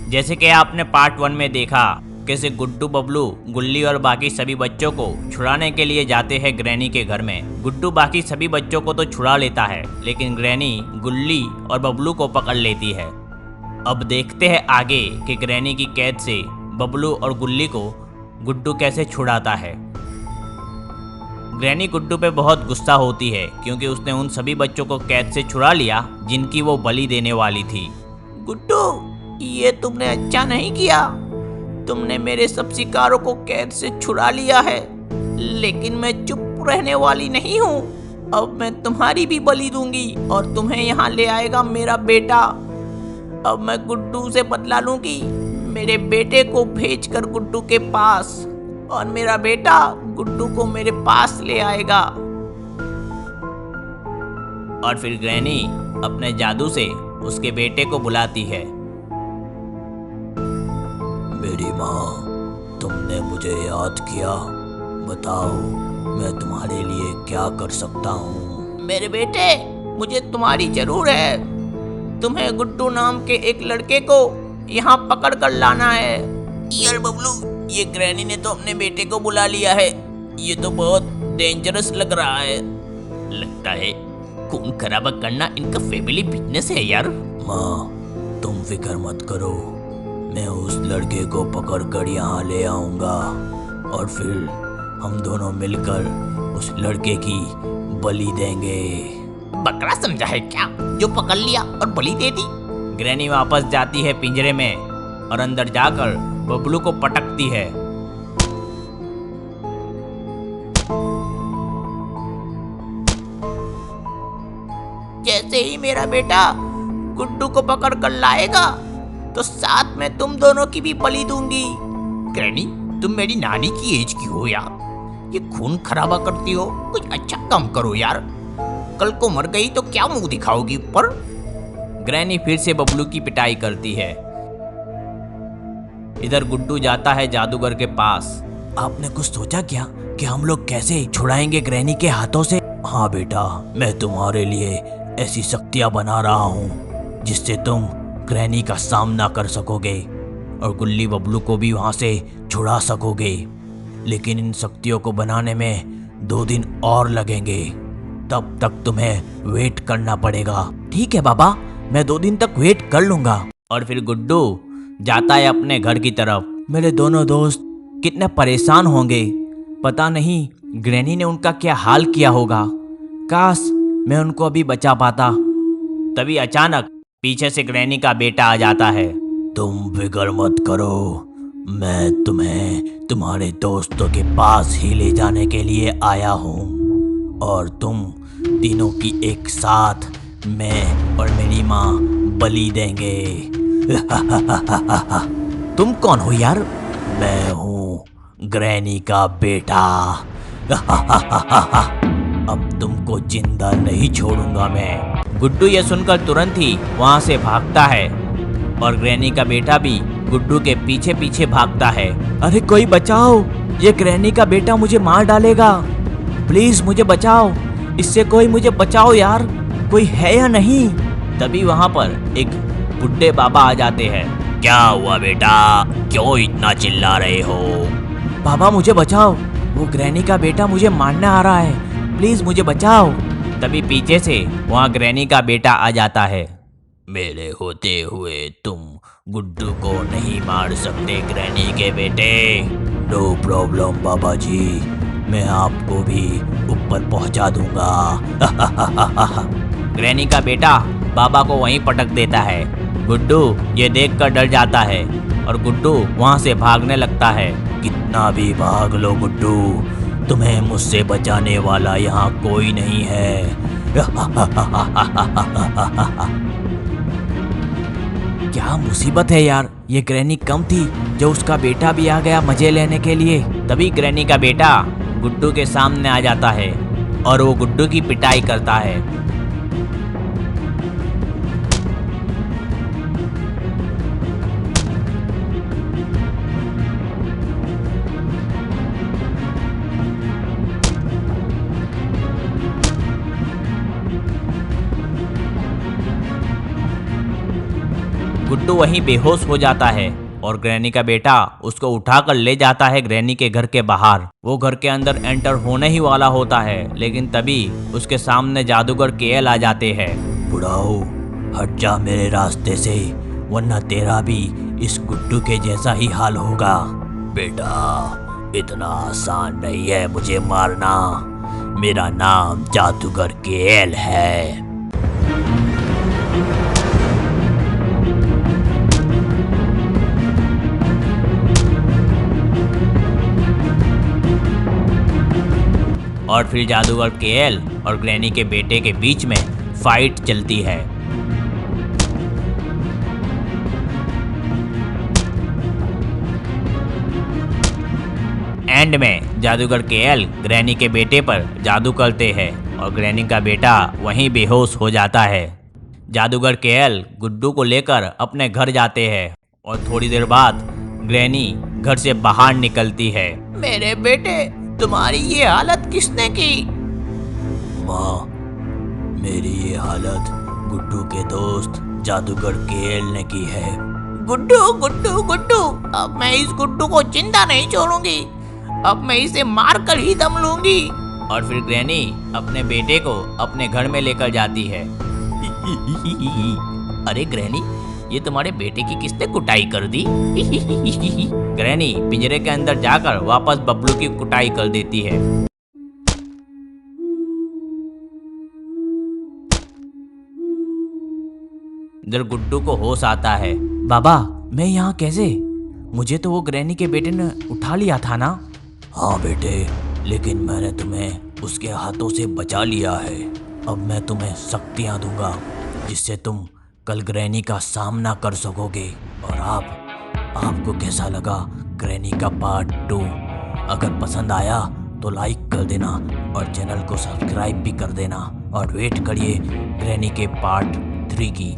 जैसे कि आपने पार्ट 1 में देखा, कैसे गुड्डू, बबलू, गुल्ली और बाकी सभी बच्चों को छुड़ाने के लिए जाते हैं ग्रैनी के घर में। गुड्डू बाकी सभी बच्चों को तो छुड़ा लेता है, लेकिन ग्रैनी गुल्ली और बबलू को पकड़ लेती है। अब देखते हैं आगे कि ग्रैनी की कैद से बबलू और गुल्ली को गुड्डू कैसे छुड़ाता है। ग्रैनी गुड्डू पे बहुत गुस्सा होती है क्योंकि उसने उन सभी बच्चों को कैद से छुड़ा लिया जिनकी वो बलि देने वाली थी। गुड्डू, ये तुमने अच्छा नहीं किया। तुमने मेरे सब शिकारों को कैद से छुड़ा लिया है, लेकिन मैं चुप रहने वाली नहीं हूँ। अब मैं तुम्हारी भी बलि दूंगी और तुम्हें यहाँ ले आएगा मेरा बेटा। अब मैं गुड्डू से बदला लूंगी। मेरे बेटे को भेजकर गुड्डू के पास, और मेरा बेटा गुड्डू को मेरे पास ले आएगा। और फिर ग्रैनी अपने जादू से उसके बेटे को बुलाती है। मेरी माँ, तुमने मुझे याद किया। बताओ, मैं तुम्हारे लिए क्या कर सकता हूँ? मेरे बेटे, मुझे तुम्हारी जरूर है। तुम्हें गुड्डू नाम के एक लड़के को यहाँ पकड़ कर लाना है। यार बबलू, ये ग्रैनी ने तो अपने बेटे को बुला लिया है। ये तो बहुत डेंजरस लग रहा है। लगता है खून खराबा करना इनका फैमिली बिजनेस है यार। माँ, तुम फिक्र मत करो। मैं उस लड़के को पकड़कर यहाँ ले आऊँगा और फिर हम दोनों मिलकर उस लड़के की बलि देंगे। बकरा समझा है क्या, जो पकड़ लिया और बलि दे दी? ग्रैनी वापस जाती है पिंजरे में और अंदर जाकर बबलू को पटकती है। जैसे ही मेरा बेटा गुड्डू को पकड़ कर लाएगा तो साथ में तुम दोनों की भी बलि दूंगी। ग्रैनी, तुम मेरी नानी की एज की हो यार। ये खून खराबा करती हो, कुछ अच्छा काम करो यार। कल को मर गई तो क्या मुंह दिखाओगी ऊपर। ग्रैनी फिर से बबलू की पिटाई करती है। इधर गुड्डू जाता है जादूगर के पास। आपने कुछ सोचा क्या कि हम लोग कैसे छुड़ाएंगे ग्रैनी के हाथों से? हाँ बेटा, मैं तुम्हारे लिए ऐसी शक्तियाँ बना रहा हूँ जिससे तुम ग्रैनी का सामना कर सकोगे और गुल्ली बबलू को भी वहाँ से छुड़ा सकोगे। लेकिन इन शक्तियों को बनाने में 2 दिन और लगेंगे। तब तक तुम्हें वेट करना पड़ेगा। ठीक है बाबा, मैं 2 दिन तक वेट कर लूँगा। और फिर गुड्डू जाता है अपने घर की तरफ। मेरे दोनों दोस्त कितने परेशान होंगे। पता नहीं ग्रैनी ने उनका क्या हाल किया होगा। काश मैं उनको अभी बचा पाता। तभी अचानक पीछे से ग्रैनी का बेटा आ जाता है। तुम फिक्र मत करो, मैं तुम्हें तुम्हारे दोस्तों के पास ही ले जाने के लिए आया हूँ और तुम तीनों की एक साथ मैं और मेरी माँ बलि देंगे। तुम कौन हो यार? मैं हूँ ग्रैनी का बेटा। अब तुमको जिंदा नहीं छोड़ूंगा मैं। गुड्डू ये सुनकर तुरंत ही वहाँ से भागता है और ग्रैनी का बेटा भी गुड्डू के पीछे पीछे भागता है। अरे कोई बचाओ, ये ग्रैनी का बेटा मुझे मार डालेगा। प्लीज मुझे बचाओ, इससे कोई मुझे बचाओ यार, कोई है या नहीं? तभी वहाँ पर एक बुड्ढे बाबा आ जाते हैं। क्या हुआ बेटा, क्यों इतना चिल्ला रहे हो? बाबा मुझे बचाओ, वो ग्रैनी का बेटा मुझे मारने आ रहा है, प्लीज मुझे बचाओ। तभी पीछे से वहाँ ग्रैनी का बेटा आ जाता है। मेरे होते हुए तुम गुड्डू को नहीं मार सकते ग्रैनी के बेटे। नो प्रॉब्लम बाबा जी, मैं आपको भी ऊपर पहुंचा दूंगा। ग्रैनी का बेटा बाबा को वहीं पटक देता है। गुड्डू ये देखकर डर जाता है और गुड्डू वहाँ से भागने लगता है। कितना भी भाग लो गुड्डू, तुम्हें मुझसे बचाने वाला यहाँ कोई नहीं है। क्या मुसीबत है यार, ये ग्रैनी कम थी जो उसका बेटा भी आ गया मजे लेने के लिए। तभी ग्रैनी का बेटा गुड्डू के सामने आ जाता है और वो गुड्डू की पिटाई करता है। गुड्डू वहीं बेहोश हो जाता है और ग्रैनी का बेटा उसको उठाकर ले जाता है ग्रैनी के घर के बाहर। वो घर के अंदर एंटर होने ही वाला होता है, लेकिन तभी उसके सामने जादूगर केएल आ जाते हैं। बुढ़ाऊ, हट जा मेरे रास्ते से, वरना तेरा भी इस गुड्डू के जैसा ही हाल होगा। बेटा, इतना आसान नहीं है मुझे मारना। मेरा नाम जादूगर केएल है। और फिर जादूगर केएल और ग्रैनी के बेटे के बीच में फाइट चलती है। एंड में जादूगर केएल ग्रैनी के बेटे पर जादू करते हैं और ग्रैनी का बेटा वहीं बेहोश हो जाता है। जादूगर केएल गुड्डू को लेकर अपने घर जाते हैं और थोड़ी देर बाद ग्रैनी घर से बाहर निकलती है। मेरे बेटे, तुम्हारी ये हालत किसने की? माँ, मेरी ये हालत गुड्डू के दोस्त जादूगर केएल ने की है। गुड्डू गुड्डू गुड्डू, अब मैं इस गुड्डू को जिंदा नहीं छोड़ूंगी। अब मैं इसे मार कर ही दम लूंगी। और फिर ग्रैनी अपने बेटे को अपने घर में लेकर जाती है। अरे ग्रैनी, ये तुम्हारे बेटे की किसने कुटाई कर दी? ग्रैनी पिंजरे के अंदर जाकर वापस बबलू की कुटाई कर देती है। इधर गुड्डू को होश आता है। बाबा, मैं यहाँ कैसे? मुझे तो वो ग्रैनी के बेटे ने उठा लिया था ना? हाँ बेटे, लेकिन मैंने तुम्हें उसके हाथों से बचा लिया है। अब मैं तुम्हें शक्तियाँ दूंगा जिससे तुम कल ग्रैनी का सामना कर सकोगे। और आपको कैसा लगा ग्रैनी का पार्ट 2? अगर पसंद आया तो लाइक कर देना और चैनल को सब्सक्राइब भी कर देना और वेट करिए ग्रैनी के पार्ट 3 की।